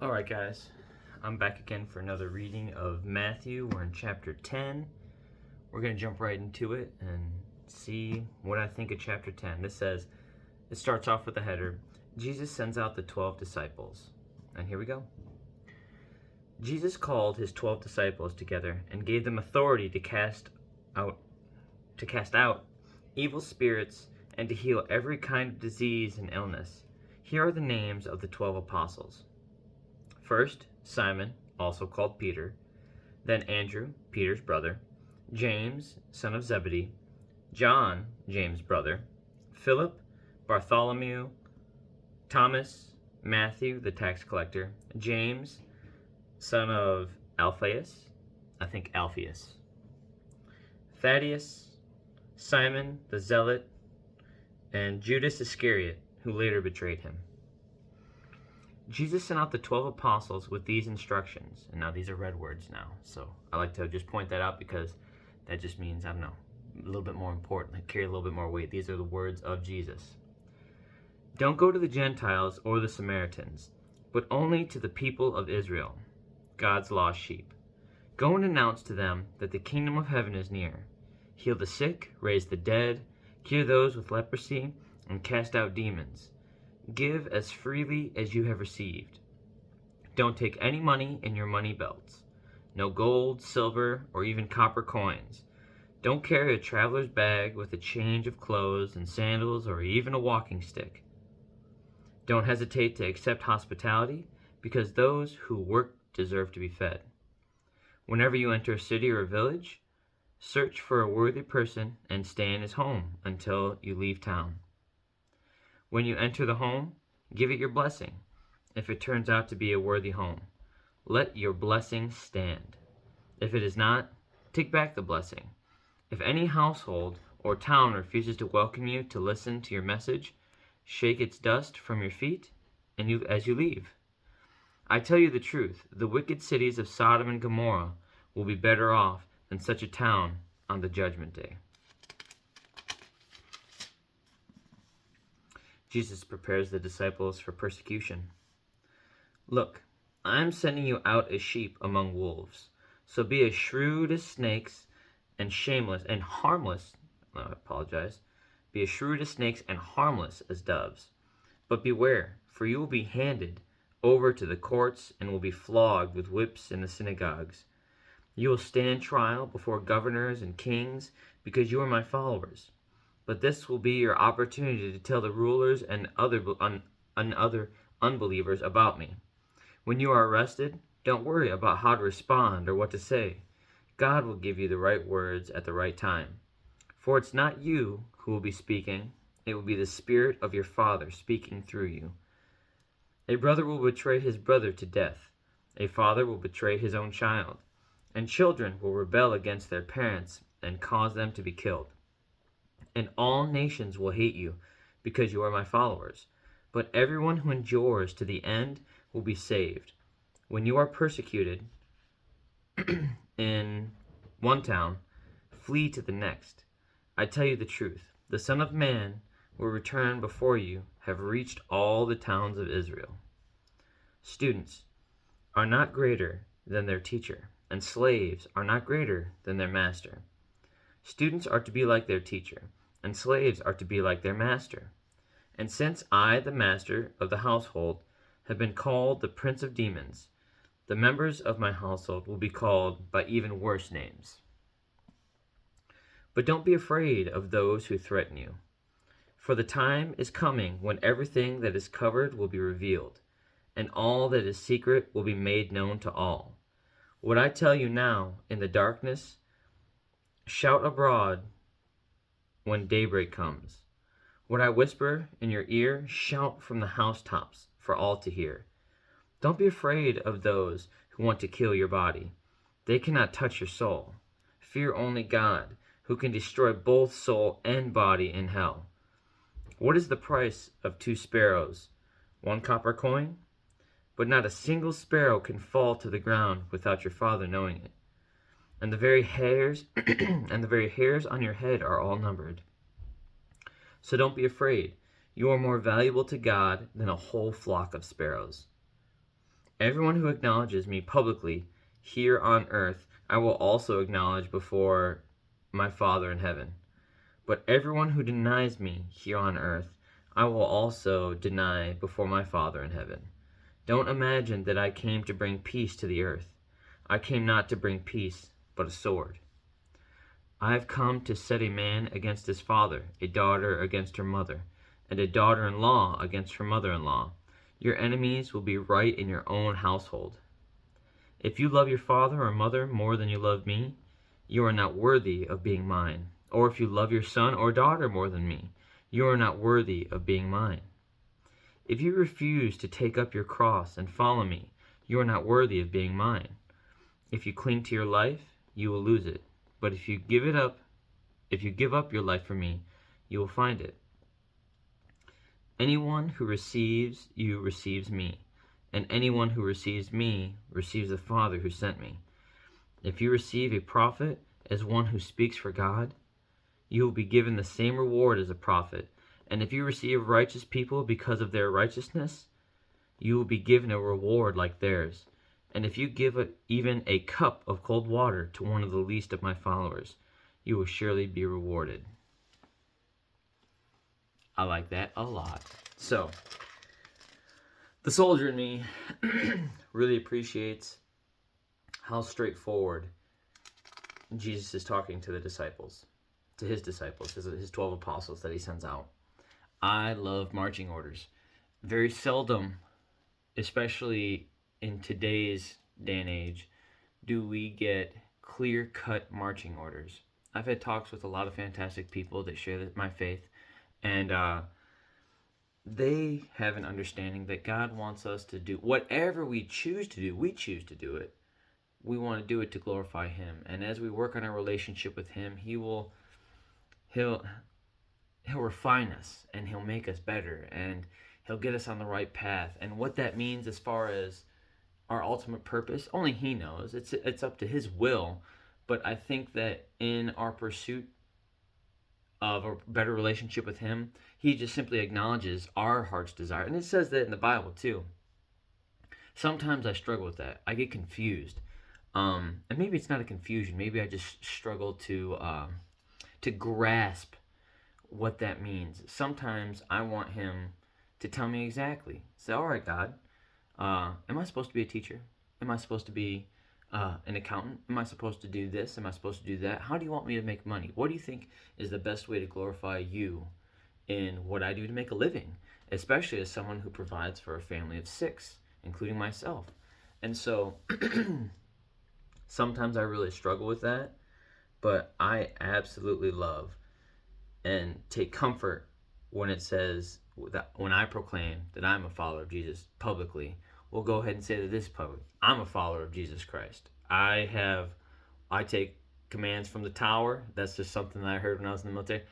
Alright guys, I'm back again for another reading of Matthew. We're in chapter 10. We're going to jump right into it and see what I think of chapter 10. It starts off with a header, Jesus sends out the 12 disciples. And here we go. Jesus called his 12 disciples together and gave them authority to cast out evil spirits and to heal every kind of disease and illness. Here are the names of the 12 apostles. First, Simon, also called Peter, then Andrew, Peter's brother, James, son of Zebedee, John, James' brother, Philip, Bartholomew, Thomas, Matthew, the tax collector, James, son of Alphaeus, Thaddeus, Simon the Zealot, and Judas Iscariot, who later betrayed him. Jesus sent out the 12 apostles with these instructions, and now these are red words now, so I like to just point that out because that just means, a little bit more important, they carry a little bit more weight. These are the words of Jesus. Don't go to the Gentiles or the Samaritans, but only to the people of Israel, God's lost sheep. Go and announce to them that the kingdom of heaven is near. Heal the sick, raise the dead, cure those with leprosy, and cast out demons. Give as freely as you have received. Don't take any money in your money belts. No gold, silver, or even copper coins. Don't carry a traveler's bag with a change of clothes and sandals or even a walking stick. Don't hesitate to accept hospitality, because those who work deserve to be fed. Whenever you enter a city or a village, search for a worthy person and stay in his home until you leave town. When you enter the home, give it your blessing. If it turns out to be a worthy home, let your blessing stand. If it is not, take back the blessing. If any household or town refuses to welcome you to listen to your message, shake its dust from your feet as you leave. I tell you the truth, the wicked cities of Sodom and Gomorrah will be better off than such a town on the judgment day. Jesus prepares the disciples for persecution. Look, I am sending you out as sheep among wolves. So be as shrewd as snakes and harmless as doves. But beware, for you will be handed over to the courts and will be flogged with whips in the synagogues. You will stand trial before governors and kings because you are my followers. But this will be your opportunity to tell the rulers and other unbelievers about me. When you are arrested, don't worry about how to respond or what to say. God will give you the right words at the right time. For it's not you who will be speaking, it will be the Spirit of your Father speaking through you. A brother will betray his brother to death. A father will betray his own child. And children will rebel against their parents and cause them to be killed. And all nations will hate you because you are my followers. But everyone who endures to the end will be saved. When you are persecuted in one town, flee to the next. I tell you the truth, the Son of Man will return before you have reached all the towns of Israel. Students are not greater than their teacher, and slaves are not greater than their master. Students are to be like their teacher, and slaves are to be like their master. And since I, the master of the household, have been called the prince of demons, the members of my household will be called by even worse names. But don't be afraid of those who threaten you, for the time is coming when everything that is covered will be revealed, and all that is secret will be made known to all. What I tell you now in the darkness, shout abroad when daybreak comes. What I whisper in your ear, shout from the housetops for all to hear. Don't be afraid of those who want to kill your body. They cannot touch your soul. Fear only God, who can destroy both soul and body in hell. What is the price of 2 sparrows? 1 copper coin? But not a single sparrow can fall to the ground without your Father knowing it. And the very hairs on your head are all numbered. So don't be afraid. You are more valuable to God than a whole flock of sparrows. Everyone who acknowledges me publicly here on earth, I will also acknowledge before my Father in heaven. But everyone who denies me here on earth, I will also deny before my Father in heaven. Don't imagine that I came to bring peace to the earth. I came not to bring peace, but a sword. I have come to set a man against his father, a daughter against her mother, and a daughter-in-law against her mother-in-law. Your enemies will be right in your own household. If you love your father or mother more than you love me, you are not worthy of being mine. Or if you love your son or daughter more than me, you are not worthy of being mine. If you refuse to take up your cross and follow me, you are not worthy of being mine. If you cling to your life, you will lose it. But if you give up your life for me, you will find it. Anyone who receives you receives me, and anyone who receives me receives the Father who sent me. If you receive a prophet as one who speaks for God, you will be given the same reward as a prophet. And if you receive righteous people because of their righteousness, you will be given a reward like theirs. And if you give even a cup of cold water to one of the least of my followers, you will surely be rewarded. I like that a lot. So, the soldier in me really appreciates how straightforward Jesus is talking to the disciples, to his disciples, his 12 apostles that he sends out. I love marching orders. Very seldom, especially in today's day and age, do we get clear-cut marching orders. I've had talks with a lot of fantastic people that share my faith, and they have an understanding that God wants us to do whatever we choose to do. We choose to do it. We want to do it to glorify Him, and as we work on our relationship with Him, He'll refine us, and He'll make us better, and He'll get us on the right path. And what that means as far as our ultimate purpose, only He knows. It's up to His will. But I think that in our pursuit of a better relationship with Him, He just simply acknowledges our heart's desire. And it says that in the Bible too. Sometimes I struggle with that. I get confused. And maybe it's not a confusion. Maybe I just struggle to grasp what that means. Sometimes I want Him to tell me exactly. Say, all right, God, am I supposed to be a teacher? Am I supposed to be an accountant? Am I supposed to do this? Am I supposed to do that? How do you want me to make money? What do you think is the best way to glorify you in what I do to make a living? Especially as someone who provides for a family of 6, including myself. And so sometimes I really struggle with that, but I absolutely love and take comfort when it says that when I proclaim that I'm a follower of Jesus publicly. We'll go ahead and say that this is public. I'm a follower of Jesus Christ. I take commands from the tower. That's just something that I heard when I was in the military.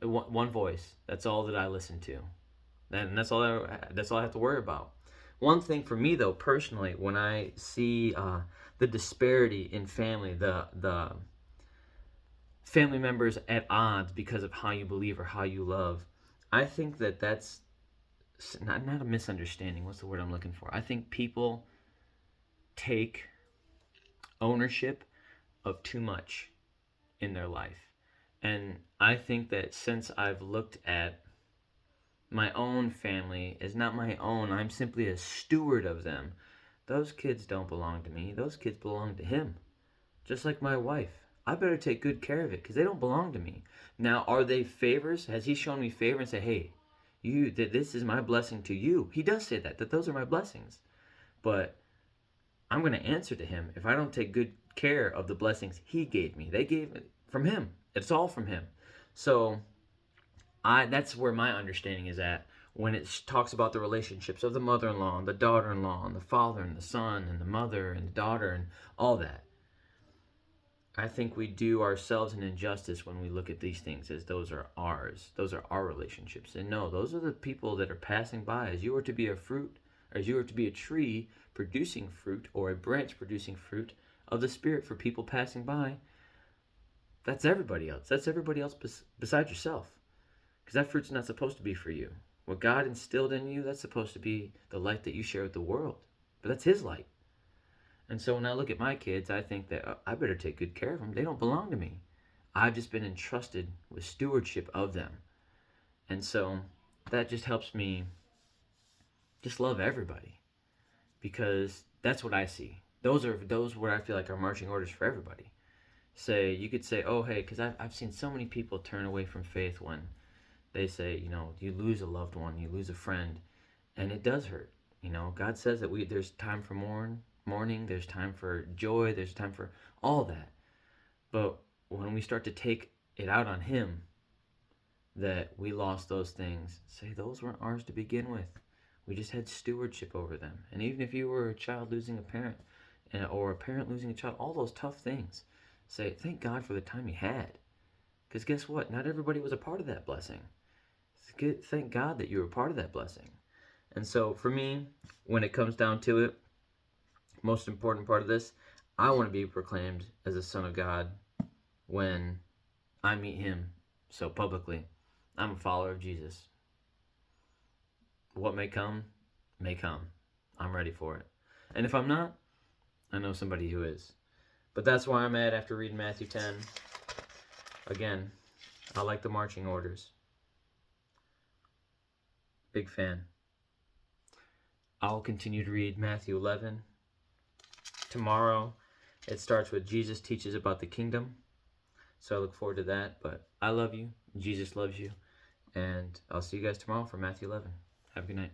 One voice. That's all that I listen to. And that's all I have to worry about. One thing for me though, personally, when I see the disparity in family, the family members at odds because of how you believe or how you love, I think that that's not a misunderstanding. What's the word I'm looking for? I think people take ownership of too much in their life. And I think that since I've looked at my own family as not my own, I'm simply a steward of them. Those kids don't belong to me. Those kids belong to Him. Just like my wife. I better take good care of it because they don't belong to me. Now, are they favors? Has He shown me favor and said, hey, this is my blessing to you? He does say that those are my blessings. But I'm going to answer to Him if I don't take good care of the blessings He gave me. They gave it from Him. It's all from Him. So that's where my understanding is at when it talks about the relationships of the mother-in-law and the daughter-in-law and the father and the son and the mother and the daughter and all that. I think we do ourselves an injustice when we look at these things as those are ours. Those are our relationships. And no, those are the people that are passing by. As you are to be a tree producing fruit or a branch producing fruit of the Spirit for people passing by, that's everybody else. That's everybody else besides yourself. Because that fruit's not supposed to be for you. What God instilled in you, that's supposed to be the light that you share with the world. but that's his light. And so when I look at my kids, I think that I better take good care of them. They don't belong to me. I've just been entrusted with stewardship of them. And so that just helps me just love everybody, because that's what I see. Those what I feel like are marching orders for everybody. You could say, oh, hey, because I've seen so many people turn away from faith when they say, you lose a loved one, you lose a friend, and it does hurt. God says that there's time for mourning, there's time for joy, there's time for all that. But when we start to take it out on him, that we lost those things, say those weren't ours to begin with. We just had stewardship over them. And even if you were a child losing a parent, or a parent losing a child, all those tough things, say thank God for the time you had. Because guess what? Not everybody was a part of that blessing. Thank God that you were a part of that blessing. And so for me, when it comes down to it, most important part of this, I want to be proclaimed as a son of God when I meet him so publicly. I'm a follower of Jesus. What may come, may come. I'm ready for it. And if I'm not, I know somebody who is. But that's where I'm at after reading Matthew 10. Again, I like the marching orders. Big fan. I'll continue to read Matthew 11. Tomorrow, it starts with Jesus teaches about the kingdom. So I look forward to that. But I love you. Jesus loves you. And I'll see you guys tomorrow for Matthew 11. Have a good night.